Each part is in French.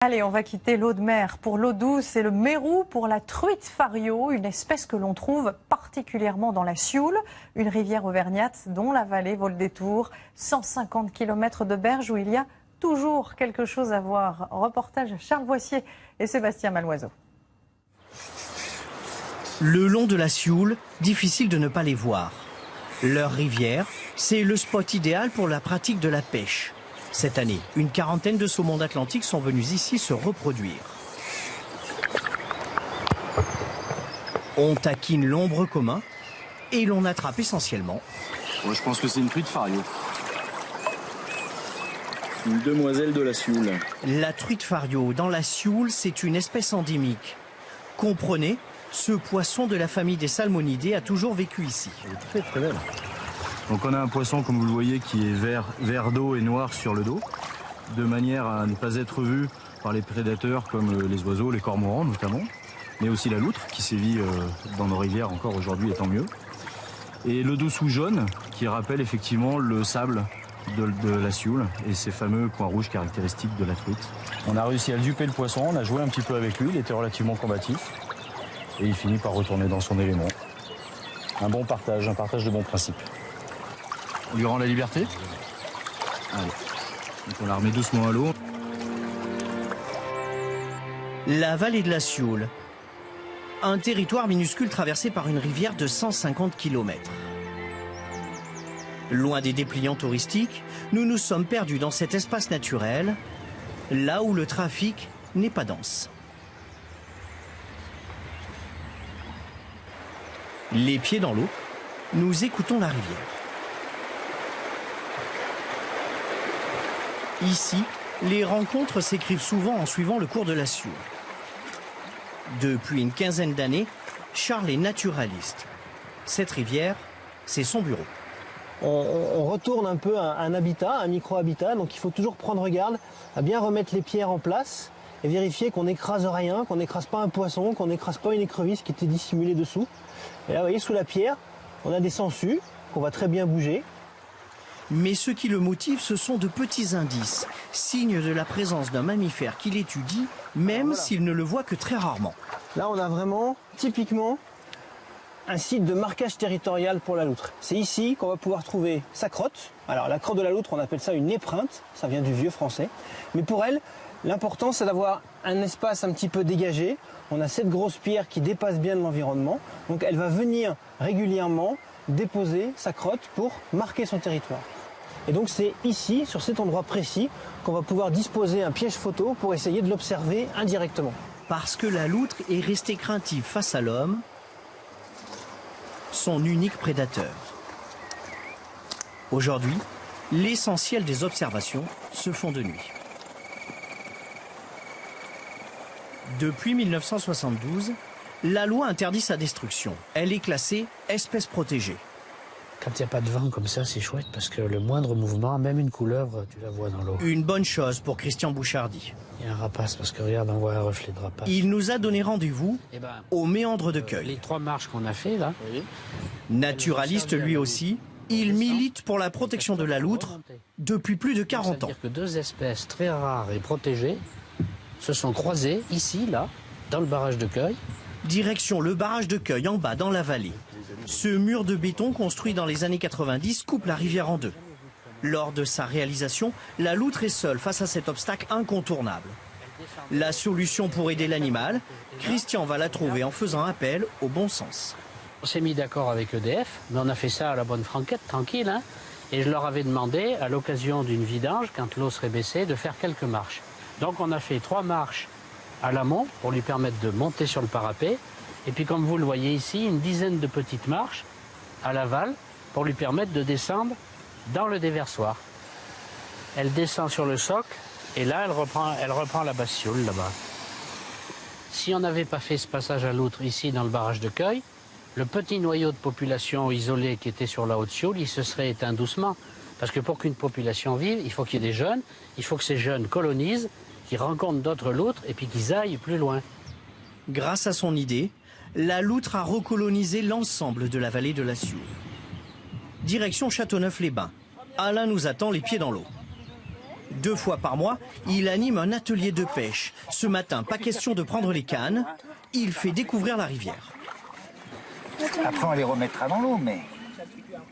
Allez, on va quitter l'eau de mer pour l'eau douce et le mérou pour la truite fario, une espèce que l'on trouve particulièrement dans la Sioule, une rivière auvergnate dont la vallée vaut le détour. 150 km de berge où il y a toujours quelque chose à voir. Reportage Charles Voissier et Sébastien Malloiseau. Le long de la Sioule, difficile de ne pas les voir. Leur rivière, c'est le spot idéal pour la pratique de la pêche. Cette année, une quarantaine de saumons d'Atlantique sont venus ici se reproduire. On taquine l'ombre commun et l'on attrape essentiellement. Moi, je pense que c'est une truite fario. Une demoiselle de la Sioule. La truite fario dans la Sioule, c'est une espèce endémique. Comprenez, ce poisson de la famille des salmonidés a toujours vécu ici. Elle est très très belle. Donc on a un poisson, comme vous le voyez, qui est vert d'eau et noir sur le dos, de manière à ne pas être vu par les prédateurs comme les oiseaux, les cormorans notamment, mais aussi la loutre qui sévit dans nos rivières encore aujourd'hui, et tant mieux. Et le dessous jaune qui rappelle effectivement le sable de la Sioule et ces fameux points rouges caractéristiques de la truite. On a réussi à duper le poisson, on a joué un petit peu avec lui, il était relativement combatif et il finit par retourner dans son élément. Un bon partage, un partage de bons principes. On lui rend la liberté. Allez. Donc on la remet doucement à l'eau. La vallée de la Sioule, un territoire minuscule traversé par une rivière de 150 km. Loin des dépliants touristiques, nous nous sommes perdus dans cet espace naturel, là où le trafic n'est pas dense. Les pieds dans l'eau, nous écoutons la rivière. Ici, les rencontres s'écrivent souvent en suivant le cours de la Sioule. Depuis une quinzaine d'années, Charles est naturaliste. Cette rivière, c'est son bureau. On retourne un peu un habitat, un micro-habitat, donc il faut toujours prendre garde à bien remettre les pierres en place et vérifier qu'on n'écrase rien, qu'on n'écrase pas un poisson, qu'on n'écrase pas une écrevisse qui était dissimulée dessous. Et là, vous voyez, sous la pierre, on a des sangsues qu'on va très bien bouger. Mais ce qui le motive, ce sont de petits indices, signes de la présence d'un mammifère qu'il étudie, même s'il ne le voit que très rarement. Là, on a vraiment, typiquement, un site de marquage territorial pour la loutre. C'est ici qu'on va pouvoir trouver sa crotte. Alors, la crotte de la loutre, on appelle ça une épreinte, ça vient du vieux français. Mais pour elle, l'important, c'est d'avoir un espace un petit peu dégagé. On a cette grosse pierre qui dépasse bien de l'environnement. Donc, elle va venir régulièrement déposer sa crotte pour marquer son territoire. Et donc c'est ici, sur cet endroit précis, qu'on va pouvoir disposer un piège photo pour essayer de l'observer indirectement. Parce que la loutre est restée craintive face à l'homme, son unique prédateur. Aujourd'hui, l'essentiel des observations se font de nuit. Depuis 1972, la loi interdit sa destruction. Elle est classée espèce protégée. Quand il n'y a pas de vent comme ça, c'est chouette parce que le moindre mouvement, même une couleuvre, tu la vois dans l'eau. Une bonne chose pour Christian Bouchardy. Il y a un rapace parce que regarde, on voit un reflet de rapace. Il nous a donné rendez-vous au méandre de Cueil. Les 3 marches qu'on a fait là. Naturaliste lui aussi, il milite pour la protection de la loutre depuis plus de 40 ans. C'est-à-dire que 2 espèces très rares et protégées se sont croisées ici, là, dans le barrage de Cueil. Direction le barrage de Cueil en bas dans la vallée. Ce mur de béton construit dans les années 90 coupe la rivière en deux. Lors de sa réalisation, la loutre est seule face à cet obstacle incontournable. La solution pour aider l'animal, Christian va la trouver en faisant appel au bon sens. On s'est mis d'accord avec EDF, mais on a fait ça à la bonne franquette, tranquille. Hein, et je leur avais demandé, à l'occasion d'une vidange, quand l'eau serait baissée, de faire quelques marches. Donc on a fait 3 marches à l'amont pour lui permettre de monter sur le parapet. Et puis comme vous le voyez ici, une dizaine de petites marches à l'aval pour lui permettre de descendre dans le déversoir. Elle descend sur le socle et là elle reprend la basse Sioule là-bas. Si on n'avait pas fait ce passage à loutre ici dans le barrage de Cueil, le petit noyau de population isolé qui était sur la haute Sioule, il se serait éteint doucement. Parce que pour qu'une population vive, il faut qu'il y ait des jeunes, il faut que ces jeunes colonisent, qu'ils rencontrent d'autres loutres et puis qu'ils aillent plus loin. Grâce à son idée, la loutre a recolonisé l'ensemble de la vallée de la Sioule. Direction Châteauneuf-les-Bains. Alain nous attend les pieds dans l'eau. 2 fois par mois, il anime un atelier de pêche. Ce matin, pas question de prendre les cannes, il fait découvrir la rivière. Après, on les remettra dans l'eau, mais...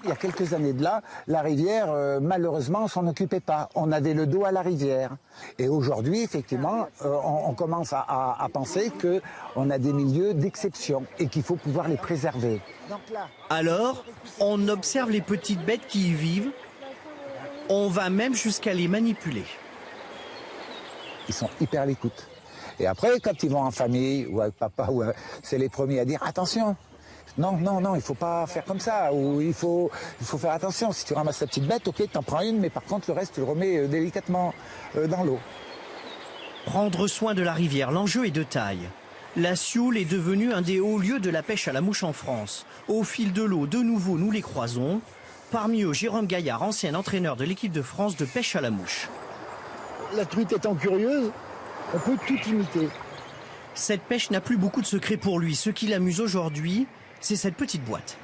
Il y a quelques années de là, la rivière, malheureusement, on s'en occupait pas. On avait le dos à la rivière. Et aujourd'hui, effectivement, on commence à penser qu'on a des milieux d'exception et qu'il faut pouvoir les préserver. Alors, on observe les petites bêtes qui y vivent. On va même jusqu'à les manipuler. Ils sont hyper à l'écoute. Et après, quand ils vont en famille, ou avec papa, c'est les premiers à dire « Attention !» Non, non, non, il ne faut pas faire comme ça, ou il faut faire attention. Si tu ramasses ta petite bête, ok, tu en prends une, mais par contre, le reste, tu le remets délicatement dans l'eau. Prendre soin de la rivière, l'enjeu est de taille. La Sioule est devenue un des hauts lieux de la pêche à la mouche en France. Au fil de l'eau, de nouveau, nous les croisons. Parmi eux, Jérôme Gaillard, ancien entraîneur de l'équipe de France de pêche à la mouche. La truite étant curieuse, on peut tout imiter. Cette pêche n'a plus beaucoup de secrets pour lui. Ce qui l'amuse aujourd'hui, c'est cette petite boîte.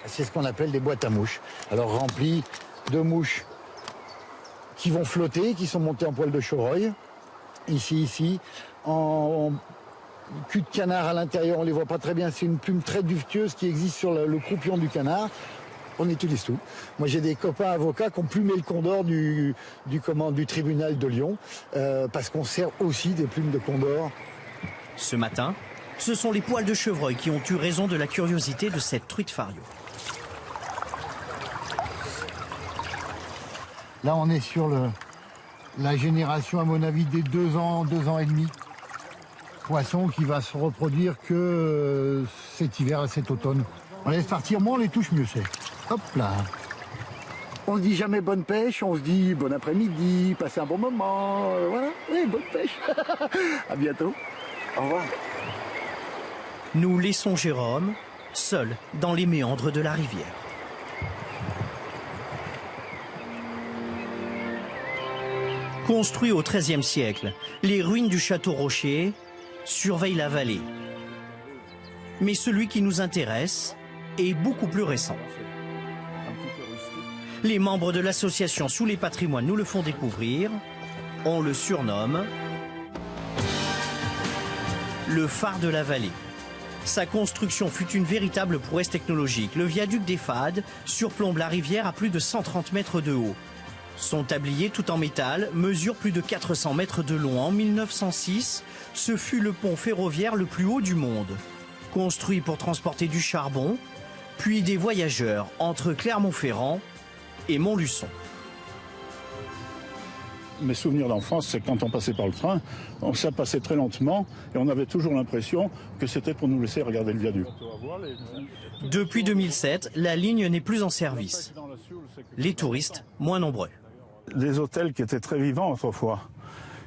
C'est ce qu'on appelle des boîtes à mouches. Alors remplies de mouches qui vont flotter, qui sont montées en poil de chevreuil. Ici, en cul de canard à l'intérieur, on les voit pas très bien. C'est une plume très duveteuse qui existe sur le croupion du canard. On utilise tout. Moi, j'ai des copains avocats qui ont plumé le condor du tribunal de Lyon parce qu'on sert aussi des plumes de condor. Ce matin, ce sont les poils de chevreuil qui ont eu raison de la curiosité de cette truite fario. Là, on est sur la génération, à mon avis, des 2 ans et demi. Poisson qui va se reproduire que cet hiver et cet automne. On laisse partir, moins on les touche, mieux c'est. Hop là. On se dit jamais bonne pêche, on se dit bon après-midi, passez un bon moment, voilà, oui, bonne pêche. À bientôt. Au revoir. Nous laissons Jérôme seul dans les méandres de la rivière. Construit au XIIIe siècle, les ruines du château Rocher surveillent la vallée. Mais celui qui nous intéresse est beaucoup plus récent. Les membres de l'association Sous les Patrimoines nous le font découvrir. On le surnomme le phare de la vallée. Sa construction fut une véritable prouesse technologique. Le viaduc des Fades surplombe la rivière à plus de 130 mètres de haut. Son tablier, tout en métal, mesure plus de 400 mètres de long. En 1906, ce fut le pont ferroviaire le plus haut du monde. Construit pour transporter du charbon, puis des voyageurs entre Clermont-Ferrand et Montluçon. Mes souvenirs d'enfance, c'est quand on passait par le train, ça passait très lentement et on avait toujours l'impression que c'était pour nous laisser regarder le viaduc. Depuis 2007, la ligne n'est plus en service. Les touristes, moins nombreux. Des hôtels qui étaient très vivants autrefois.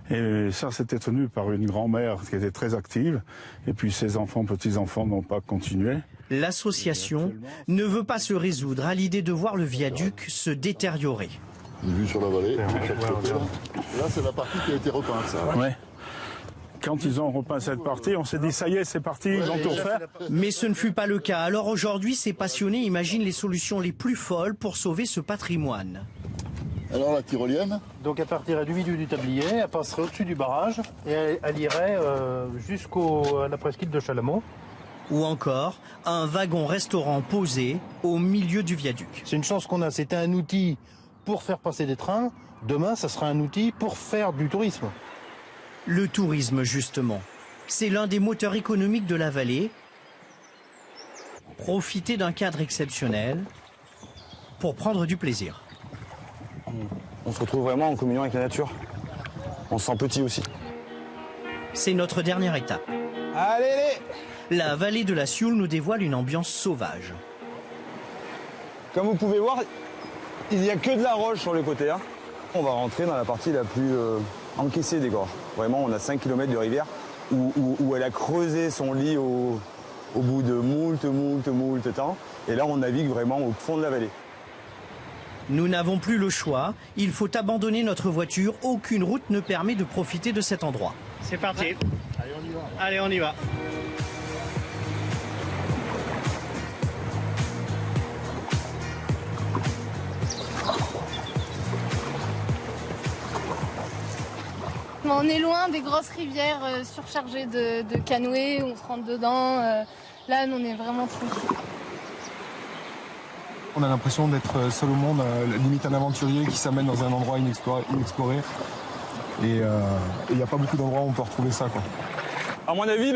Et ça, c'était tenu par une grand-mère qui était très active. Et puis ses enfants, petits-enfants n'ont pas continué. L'association ne veut pas se résoudre à l'idée de voir le viaduc se détériorer. Une vue sur la vallée, là c'est la partie qui a été repeinte, ça. Ouais. Quand ils ont repeint cette partie, on s'est dit ça y est, c'est parti, ils vont tout refaire. Mais ce ne fut pas le cas. Alors aujourd'hui, ces passionnés imaginent les solutions les plus folles pour sauver ce patrimoine. Alors la tyrolienne? Donc elle partirait du milieu du tablier, elle passerait au-dessus du barrage et elle irait jusqu'à la presqu'île de Chalamont. Ou encore, un wagon-restaurant posé au milieu du viaduc. C'est une chance qu'on a, c'était un outil pour faire passer des trains. Demain, ça sera un outil pour faire du tourisme. Le tourisme, justement, c'est l'un des moteurs économiques de la vallée. Profiter d'un cadre exceptionnel pour prendre du plaisir. On se retrouve vraiment en communion avec la nature. On se sent petit aussi. C'est notre dernière étape. Allez. La vallée de la Sioule nous dévoile une ambiance sauvage. Comme vous pouvez voir, il n'y a que de la roche sur le côté. On va rentrer dans la partie la plus encaissée des gorges. Vraiment, on a 5 km de rivière où elle a creusé son lit au bout de moult temps. Et là, on navigue vraiment au fond de la vallée. Nous n'avons plus le choix. Il faut abandonner notre voiture. Aucune route ne permet de profiter de cet endroit. C'est parti. Allez, on y va. Allez, on y va. On est loin des grosses rivières surchargées de canoës, on se rentre dedans. Là, nous, on est vraiment tranquille. On a l'impression d'être seul au monde, limite un aventurier qui s'amène dans un endroit inexploré. Et il n'y a pas beaucoup d'endroits où on peut retrouver ça, quoi. À mon avis,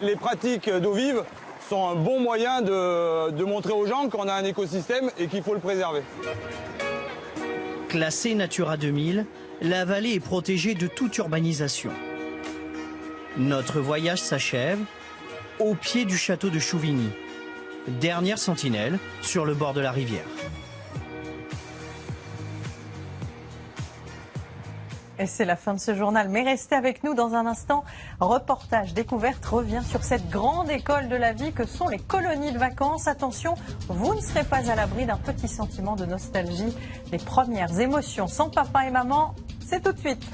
les pratiques d'eau vive sont un bon moyen de montrer aux gens qu'on a un écosystème et qu'il faut le préserver. Classée Natura 2000, la vallée est protégée de toute urbanisation. Notre voyage s'achève au pied du château de Chouvigny, dernière sentinelle sur le bord de la rivière. Et c'est la fin de ce journal. Mais restez avec nous dans un instant. Reportage Découverte revient sur cette grande école de la vie que sont les colonies de vacances. Attention, vous ne serez pas à l'abri d'un petit sentiment de nostalgie. Les premières émotions sans papa et maman, c'est tout de suite.